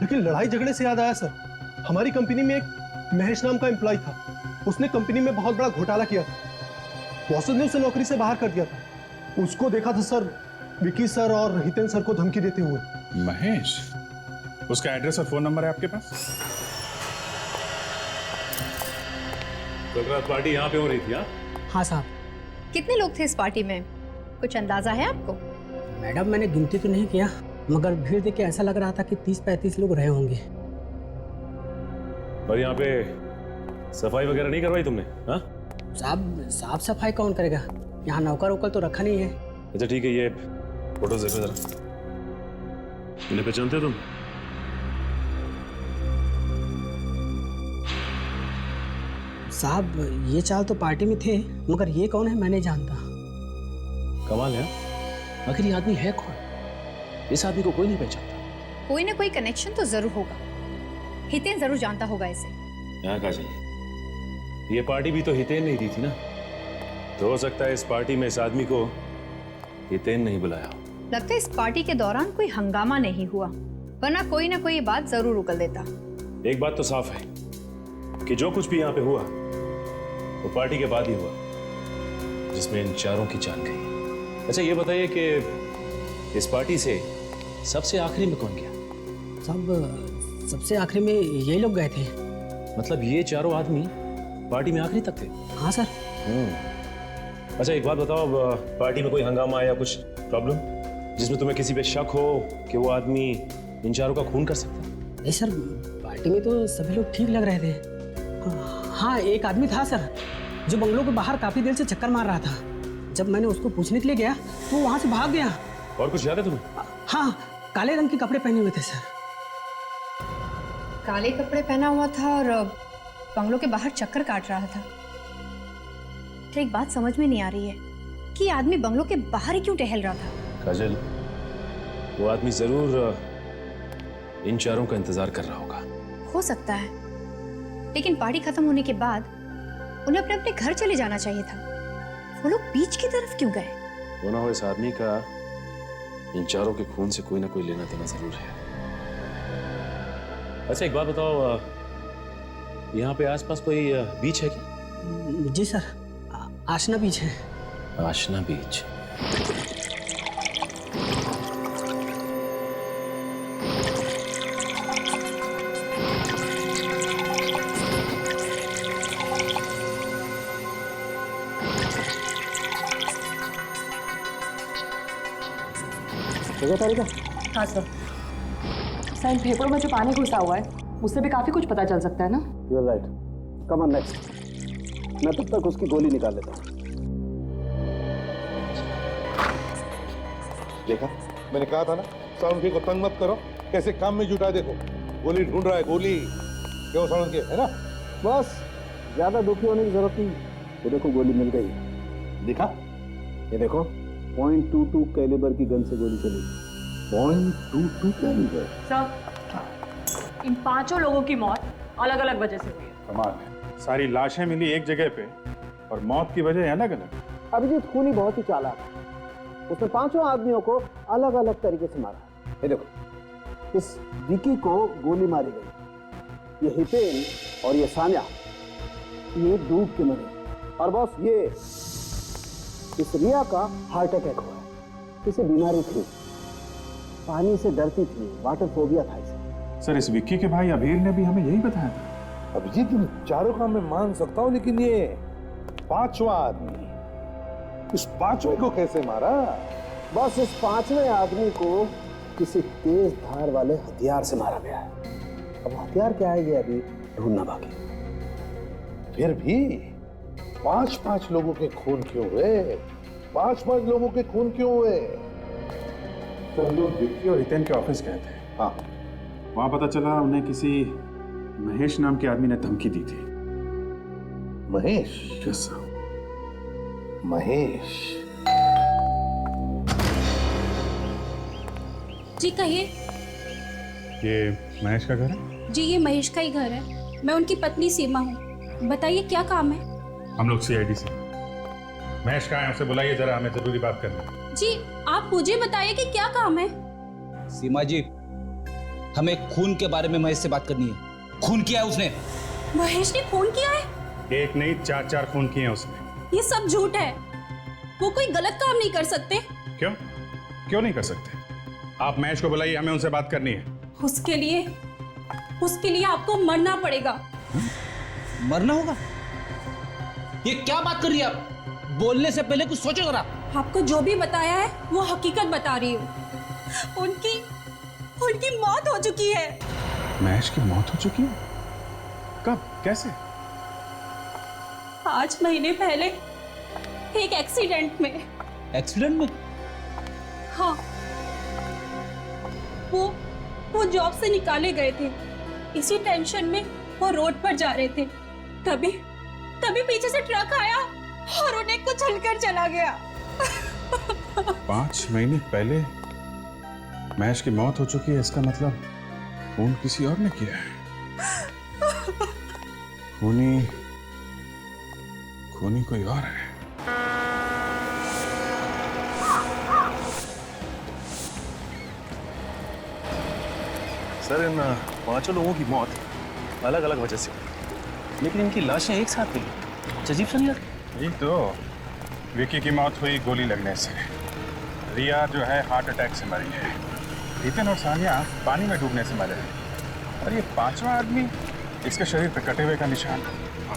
[SPEAKER 19] लेकिन लड़ाई झगड़े से याद आया सर, हमारी कंपनी में एक महेश नाम का एम्प्लॉय था। उसने कंपनी में बहुत बड़ा घोटाला किया था। बॉसेस ने उसे नौकरी से बाहर कर दिया था। उसको देखा था सर विकी सर और हितेन सर को धमकी देते हुए।
[SPEAKER 7] महेश? उसका एड्रेस और फोन नंबर है आपके पास?
[SPEAKER 11] कल रात पार्टी यहाँ पे हो रही थी?
[SPEAKER 15] हाँ साहब।
[SPEAKER 3] कितने लोग थे इस पार्टी में, कुछ अंदाजा है आपको?
[SPEAKER 15] मैडम, मैंने गिनती तो नहीं किया, मगर भीड़ देख के ऐसा लग रहा था कि 30-35 लोग रहे होंगे।
[SPEAKER 11] और यहाँ पे सफाई वगैरह नहीं करवाई तुमने? हाँ
[SPEAKER 15] साहब, साफ सफाई कौन करेगा? यहाँ नौकर वोकर तो रखा नहीं है।
[SPEAKER 11] अच्छा ठीक है, ये फोटोज देखो जरा। इन्हें पहचानते हो तुम?
[SPEAKER 15] साहब, ये चाल तो पार्टी में थे, मगर ये कौन है मैं नहीं जानता।
[SPEAKER 11] कमाल है। आखिर ये आदमी है कौन? इस आदमी को कोई नहीं पहचानता।
[SPEAKER 3] कोई ना कोई कनेक्शन तो जरूर होगा। हितेन जरूर जानता होगा इसे।
[SPEAKER 11] यहाँ काजल, ये पार्टी भी तो हितेन नहीं दी थी ना, तो हो सकता है इस पार्टी में इस आदमी को हितेन नहीं बुलाया।
[SPEAKER 3] लगता है इस पार्टी के दौरान कोई हंगामा नहीं हुआ, वरना कोई ना कोई बात जरूर उगल देता।
[SPEAKER 11] एक बात तो साफ है कि जो कुछ भी यहाँ पे हुआ वो पार्टी के बाद ही हुआ, जिसमें इन चारों की जान गई। अच्छा ये बताइए कि इस पार्टी से सबसे आखिरी में कौन गया?
[SPEAKER 15] सबसे आखिरी में यही लोग गए थे।
[SPEAKER 11] मतलब ये चारों आदमी पार्टी में आखिरी तक थे?
[SPEAKER 15] हाँ सर।
[SPEAKER 11] अच्छा एक बात बताओ, पार्टी में कोई हंगामा या कुछ प्रॉब्लम जिसमें तुम्हें किसी पे शक हो कि वो आदमी इन चारों का खून कर सकता है?
[SPEAKER 15] नहीं सर, पार्टी में तो सभी लोग ठीक लग रहे थे।
[SPEAKER 20] हाँ, एक आदमी था सर जो बंगलों के बाहर काफी देर से चक्कर मार रहा था। जब मैंने उसको पूछने के लिए गया तो वो वहां से भाग गया।
[SPEAKER 11] और कुछ याद है तुम्हें?
[SPEAKER 20] हाँ, काले रंग के कपड़े पहने हुए थे सर।
[SPEAKER 3] काले कपड़े पहना हुआ था और बंगलों के बाहर चक्कर काट रहा था। तो एक बात समझ में नहीं आ रही है कि ये आदमी बंगलों के बाहर ही क्यों टहल रहा था।
[SPEAKER 11] काजल, वो आदमी जरूर इन चारों का इंतजार कर रहा होगा।
[SPEAKER 3] हो सकता है, लेकिन पार्टी खत्म होने के बाद उन्हें अपने अपने घर चले जाना चाहिए था। वो लोग बीच की तरफ क्यों गए?
[SPEAKER 11] वो ना हो इस आदमी का इन चारों के खून से कोई ना कोई लेना देना जरूर है। अच्छा एक बात बताओ, यहाँ पे आसपास कोई बीच है क्या?
[SPEAKER 20] जी सर, आशना बीच है।
[SPEAKER 11] आशना बीच।
[SPEAKER 9] हाँ सर, सर इन फेफड़ों में जो पानी घुसा हुआ है उससे भी काफी कुछ पता चल सकता है ना।
[SPEAKER 6] You are right. Come on next. मैं तब तक उसकी गोली निकाल लेता हूँ।
[SPEAKER 8] देखा, मैंने कहा था ना, सालुंखे को तंग मत करो, कैसे काम में जुटा। देखो गोली ढूंढ रहा है, गोली। क्यों सालुंखे, है ना?
[SPEAKER 6] बस ज्यादा दुखी होने की जरूरत नहीं। ये देखो गोली मिल गई।
[SPEAKER 8] देखा,
[SPEAKER 6] ये देखो .22 कैलिबर की गन से गोली चली।
[SPEAKER 8] .22 कैलिबर।
[SPEAKER 9] सर, इन 5 लोगों की मौत अलग अलग वजह से हुई है।
[SPEAKER 7] कमाल है, सारी लाशें मिली एक जगह पे और मौत की वजह अलग अलग।
[SPEAKER 6] अभिजीत खूनी बहुत ही चालाक है। उसने 5 आदमियों को अलग अलग तरीके से मारा। ये देखो, इस विकी को गोली मारी गई, ये हितेन और ये सान्या ये डूब के मरे। और बॉस, ये इस रिया का हार्ट अटैक हुआ है। इसे बीमारी थी, पानी से डरती थी, वाटर फोबिया था इसे।
[SPEAKER 7] सर, इस विक्की के भाई अभीर ने भी हमें यही बताया था।
[SPEAKER 8] अभिजीत, इन चारों का मैं मान सकता हूँ, लेकिन ये 5वां आदमी, इस 5वें को कैसे मारा?
[SPEAKER 6] बस इस 5वें आदमी को किसी तेज धार वाले हथियार से मारा गया है। अब हथियार क्या है ये अभी ढूंढना बाकी।
[SPEAKER 8] फिर भी 5-5 लोगों के खून क्यों हुए? 5-5 लोगों के खून क्यों हुए?
[SPEAKER 7] तो हम लोग विक्की और हितेन के ऑफिस गए थे।
[SPEAKER 8] हाँ,
[SPEAKER 7] वहां पता चला उन्हें किसी महेश नाम के आदमी ने धमकी दी थी।
[SPEAKER 8] महेश?
[SPEAKER 7] Yes sir.
[SPEAKER 8] महेश?
[SPEAKER 17] जी कहिए।
[SPEAKER 7] ये महेश का घर है?
[SPEAKER 17] जी ये महेश का ही घर है। मैं उनकी पत्नी सीमा हूँ। बताइए क्या काम है?
[SPEAKER 7] हम लोग CID से। महेश कहाँ है, उसे बुलाइए जरा, हमें जरूरी बात करनी है।
[SPEAKER 17] जी आप मुझे बताइए कि क्या काम है।
[SPEAKER 14] सीमा जी, हमें खून के बारे में महेश से बात करनी है। खून किया है उसने।
[SPEAKER 17] महेश ने खून किया है?
[SPEAKER 7] एक नहीं 4 खून किए हैं उसने।
[SPEAKER 17] ये सब झूठ है। वो कोई गलत काम नहीं कर सकते।
[SPEAKER 7] क्यों? क्यों नहीं कर सकते? आप महेश को बुलाइए, हमें उनसे बात करनी है।
[SPEAKER 17] उसके लिए आपको मरना पड़ेगा।
[SPEAKER 14] मरना होगा? ये क्या बात कर रही है आप? बोलने से पहले कुछ सोचो जरा।
[SPEAKER 17] आपको जो भी बताया है वो हकीकत बता रही हूँ। उनकी मौत हो चुकी है।
[SPEAKER 7] महेश की मौत हो चुकी है? कब? कैसे?
[SPEAKER 17] 5 महीने पहले एक एक्सीडेंट में।
[SPEAKER 14] एक्सीडेंट में?
[SPEAKER 17] हाँ, वो जॉब से निकाले गए थे। इसी टेंशन में वो रोड पर जा रहे थे, तभी पीछे से ट्रक आया और उन्हें कुचलकर चला गया।
[SPEAKER 7] 5 महीने पहले महेश की मौत हो चुकी है, इसका मतलब खून किसी और ने किया है। खूनी कोई और है।
[SPEAKER 11] सर, इन 5 लोगों की मौत अलग अलग वजह से हुई, लेकिन इनकी लाशें एक साथ मिली। अजीब सा नहीं लगता?
[SPEAKER 4] यही तो, विकी की मौत हुई गोली लगने से, रिया जो है हार्ट अटैक से मरी है, हितेन और सानिया पानी में डूबने से मरे हैं, और ये 5वां आदमी, इसके शरीर पे कटे हुए का निशान।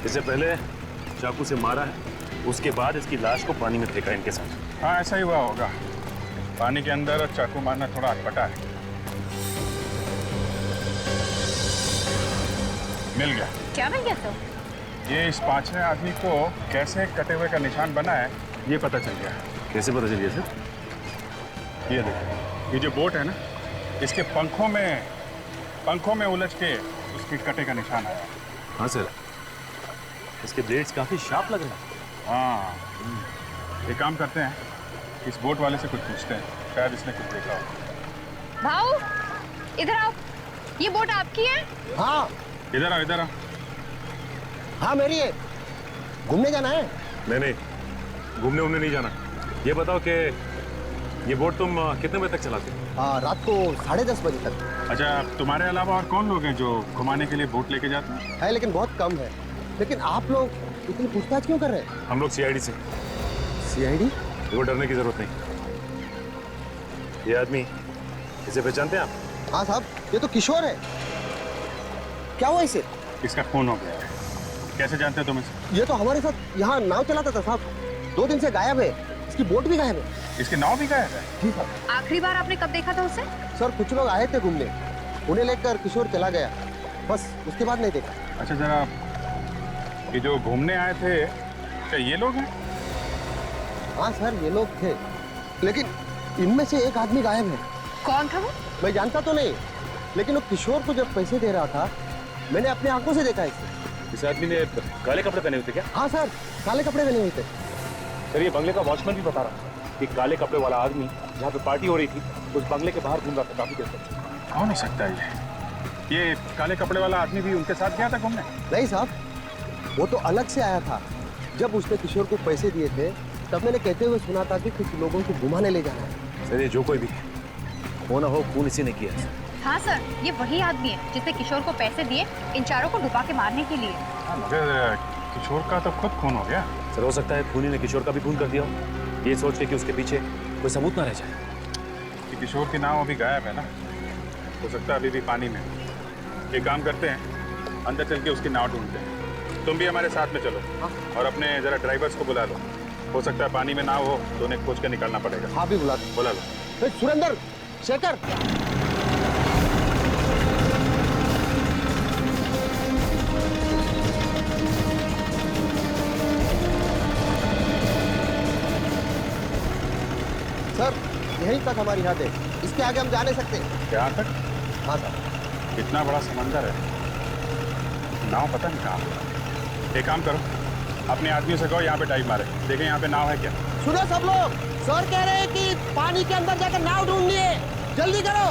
[SPEAKER 11] इससे पहले चाकू से मारा है, उसके बाद इसकी लाश को पानी में फेंका इनके साथ।
[SPEAKER 4] हाँ, ऐसा ही हुआ होगा। पानी के अंदर चाकू मारना थोड़ा अटपटा है। मिल गया।
[SPEAKER 3] क्या मिल गया? तो
[SPEAKER 4] ये इस पांचवें आदमी को कैसे कटे हुए का निशान बना है ये पता चल गया।
[SPEAKER 11] कैसे पता चलिए सर?
[SPEAKER 4] ये देखो, ये जो बोट है ना, इसके पंखों में उलझ के उसके कटे का निशान आया।
[SPEAKER 11] हाँ सर, इसके ब्लेड्स काफी शार्प लग रहे हैं।
[SPEAKER 4] हाँ, एक काम करते हैं, इस बोट वाले से कुछ पूछते हैं, शायद इसने कुछ देखा हो।
[SPEAKER 3] भाऊ इधर आओ, ये बोट आपकी है?
[SPEAKER 8] हाँ
[SPEAKER 4] इधर आओ, इधर आओ।
[SPEAKER 8] हाँ मेरी है। घूमने जाना है?
[SPEAKER 11] नहीं, घूमने उमने नहीं जाना। ये बताओ कि ये बोट तुम कितने बजे तक चलाते हो?
[SPEAKER 8] हाँ, रात को 10:30 बजे तक।
[SPEAKER 4] अच्छा, तुम्हारे अलावा और कौन लोग हैं जो घुमाने के लिए बोट लेके जाते हैं?
[SPEAKER 8] है लेकिन बहुत कम है। लेकिन आप लोग इतनी पूछताछ क्यों कर रहे हैं?
[SPEAKER 11] हम लोग सीआईडी से।
[SPEAKER 8] सीआईडी?
[SPEAKER 11] देखो, डरने की जरूरत नहीं। ये आदमी, इसे पहचानते हैं आप?
[SPEAKER 8] हाँ साहब, ये तो किशोर है। क्या हुआ इसे?
[SPEAKER 4] इसका खून हो गया है। कैसे जानते हो तुम इसे?
[SPEAKER 8] ये तो हमारे साथ यहाँ नाव चलाता था साहब। 2 दिन से गायब है। इसकी बोट भी गायब है।
[SPEAKER 4] इसकी नाव भी गायब है?
[SPEAKER 8] जी साहब।
[SPEAKER 3] आखिरी बार आपने कब देखा था उसे?
[SPEAKER 8] सर, कुछ लोग आए थे घूमने, उन्हें लेकर किशोर चला गया, बस उसके बाद नहीं देखा।
[SPEAKER 4] अच्छा, जरा ये जो घूमने आए थे, क्या ये लोग हैं?
[SPEAKER 8] हाँ सर, ये लोग थे, लेकिन इनमें से एक आदमी गायब है।
[SPEAKER 3] कौन था वो?
[SPEAKER 8] मैं जानता तो नहीं, लेकिन वो किशोर को जब पैसे दे रहा था, मैंने अपनी आंखों से देखा इसे।
[SPEAKER 11] इस आदमी ने काले कपड़े पहने हुए थे क्या?
[SPEAKER 8] हाँ सर, काले कपड़े पहने हुए थे।
[SPEAKER 11] सर, ये बंगले का वॉचमैन भी बता रहा कि काले कपड़े वाला आदमी जहाँ पे पार्टी हो रही थी उस बंगले के बाहर घूम रहा था काफी देर तक।
[SPEAKER 4] कौन हो सकता है ये काले कपड़े वाला आदमी भी उनके साथ गया था घूमने?
[SPEAKER 8] नहीं साहब, वो तो अलग से आया था। जब उसने किशोर को पैसे दिए थे, तब मैंने कहते हुए सुना था कि कुछ लोगों को घुमाने ले जाना है।
[SPEAKER 11] सर, ये जो कोई भी हो ना हो, खून इसी ने किया है।
[SPEAKER 3] हाँ सर, ये वही आदमी है जिसने किशोर को पैसे दिए इन चारों को डुबा के मारने के लिए।
[SPEAKER 4] मगर किशोर का तो खुद खून हो गया।
[SPEAKER 11] सर, हो सकता है खूनी ने किशोर का भी खून कर दिया हो, ये सोच के कि उसके पीछे कोई सबूत ना रह जाए।
[SPEAKER 4] कि किशोर की नाव अभी गायब है ना, हो सकता है अभी भी पानी में। एक काम करते हैं, अंदर चल के उसकी नाव ढूंढते हैं। तुम भी हमारे साथ में चलो और अपने जरा ड्राइवर्स को बुला लो। हो सकता है पानी में नाव हो तो उन्हें खोज कर निकालना पड़ेगा।
[SPEAKER 8] हाँ भी बुला
[SPEAKER 4] लो।
[SPEAKER 8] सुरेंद्र, शेखर, सर, यहीं तक हमारी हद है, इसके आगे हम जा नहीं सकते।
[SPEAKER 4] यहाँ तक?
[SPEAKER 8] हाँ सर।
[SPEAKER 4] इतना बड़ा समंदर है, नाव पता नहीं कहाँ। एक काम करो, अपने आदमियों से कहो यहाँ पे डाइव मारे, देखें यहाँ पे नाव है क्या।
[SPEAKER 8] सुनो सब लोग, सर कह रहे हैं कि पानी के अंदर जाकर नाव ढूंढनी है, जल्दी करो।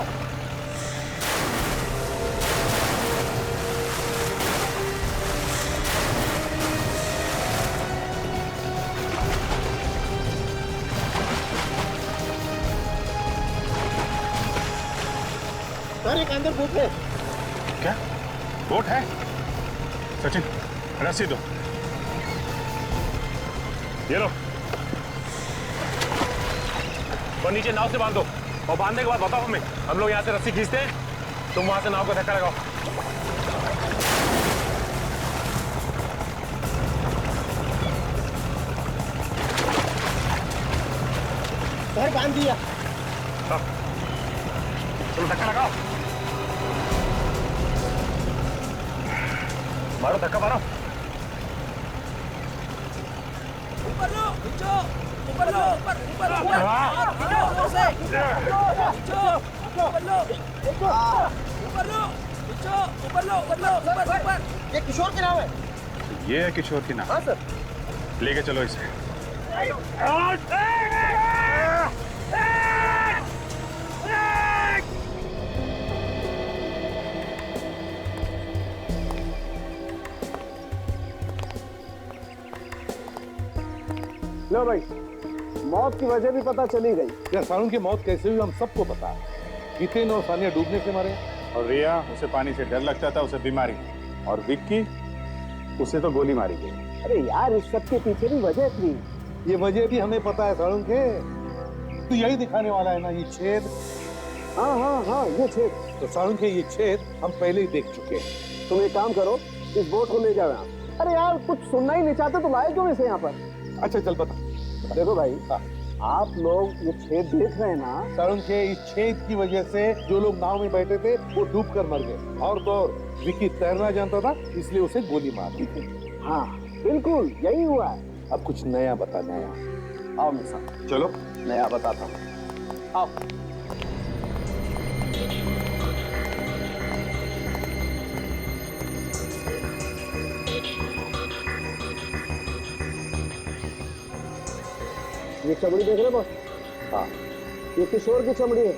[SPEAKER 8] सर, एक अंदर बोट है।
[SPEAKER 4] क्या बोट है? सचिन, रस्सी दो।
[SPEAKER 11] ये लो, और नीचे नाव से बांध दो, और बांधने के बाद बताओ हमें। हम लोग यहाँ से रस्सी खींचते हैं, तुम वहां से नाव को धक्का लगाओ।
[SPEAKER 8] सर, बांध दिया।
[SPEAKER 11] चलो धक्का लगाओ, मारो धक्का मारो।
[SPEAKER 21] ऊपर लो, नीचे, ऊपर लो, ऊपर ऊपर ऊपर से, ऊपर लो, ऊपर।
[SPEAKER 8] ये किशोर की नाव है।
[SPEAKER 4] ये है किशोर की नाव?
[SPEAKER 8] हाँ सर।
[SPEAKER 4] लेके चलो इसे।
[SPEAKER 6] लो भाई, मौत की वजह भी पता चली गई।
[SPEAKER 8] यार, सारुण की मौत कैसे हुई हम सबको पता है। हितेन और सानिया डूबने से मारे,
[SPEAKER 4] और रिया, उसे पानी से डर लगता था, उसे बीमारी। और विक्की, उसे तो गोली मारी गई।
[SPEAKER 6] अरे यार, इस सब के पीछे भी वजह थी।
[SPEAKER 8] ये वजह भी हमें पता है सारुण के। तो यही दिखाने वाला है ना ये छेद।
[SPEAKER 6] हाँ हाँ हाँ, ये छेद।
[SPEAKER 8] तो सारुण के ये छेद हम पहले ही देख चुके हैं।
[SPEAKER 6] तुम एक काम करो, इस बोट को ले जाओ यहाँ। अरे यार, कुछ सुनना ही नहीं चाहते तो लाए क्यों इसे यहाँ पर?
[SPEAKER 8] अच्छा चल बता।
[SPEAKER 6] देखो भाई, आप लोग ये छेद देख रहे हैं ना?
[SPEAKER 8] सारुण के इस छेद की वजह से जो लोग नाव में बैठे थे वो डूब कर मर गए। और तो और विक्की तैरना जानता था, इसलिए उसे गोली मार दी थी।
[SPEAKER 6] हाँ बिल्कुल यही हुआ है।
[SPEAKER 8] अब कुछ नया बता, नया।
[SPEAKER 6] आओ मेरे साथ,
[SPEAKER 8] चलो
[SPEAKER 6] नया बताता हूँ। आओ। ये चमड़ी देख रहे बॉस? हाँ, ये किशोर की चमड़ी है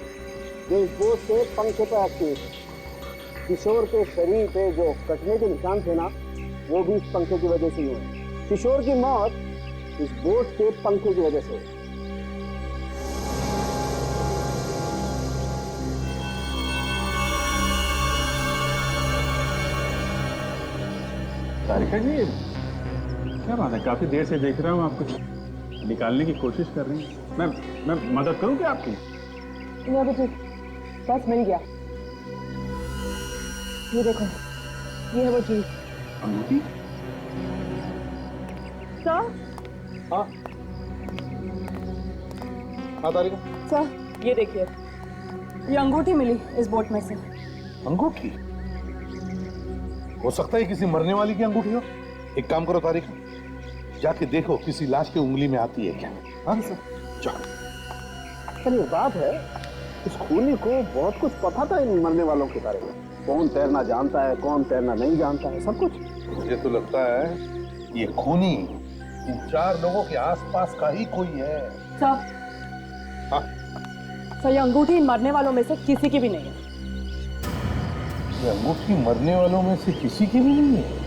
[SPEAKER 6] जो इस बोझ के पंखे पे आती है। किशोर के शरीर पे जो कटने के निशान थे ना, वो भी इस पंखे की वजह से ही हुए। किशोर की मौत इस बोझ के पंखे की वजह से हुई।
[SPEAKER 7] तारिका जी, क्या बात है, काफी देर से देख रहा हूँ आप कुछ निकालने की कोशिश कर रही हैं। मैं मदद करूँ क्या आपकी?
[SPEAKER 9] ये बेटी, बस मिल गया। ये देखो, ये है वो चीज।
[SPEAKER 7] अंगूठी?
[SPEAKER 9] सर?
[SPEAKER 8] हाँ हाँ तारिका।
[SPEAKER 9] सर, ये देखिए, ये अंगूठी मिली इस बोट में से।
[SPEAKER 8] अंगूठी? हो सकता है किसी मरने वाली की अंगूठी हो। एक काम करो तारिका, जाके देखो किसी लाश की उंगली में आती है क्या। हाँ
[SPEAKER 6] चल ये बात है, इस खूनी को बहुत कुछ पता था इन मरने वालों के बारे में। कौन तैरना जानता है, कौन तैरना नहीं जानता है, सब कुछ।
[SPEAKER 8] मुझे तो लगता है ये खूनी इन 4 लोगों के आसपास का ही कोई है।
[SPEAKER 9] सर,
[SPEAKER 8] हाँ?
[SPEAKER 9] सर ये अंगूठी इन मरने वालों में से किसी की भी नहीं है।
[SPEAKER 8] ये अंगूठी मरने वालों में से किसी की भी नहीं है?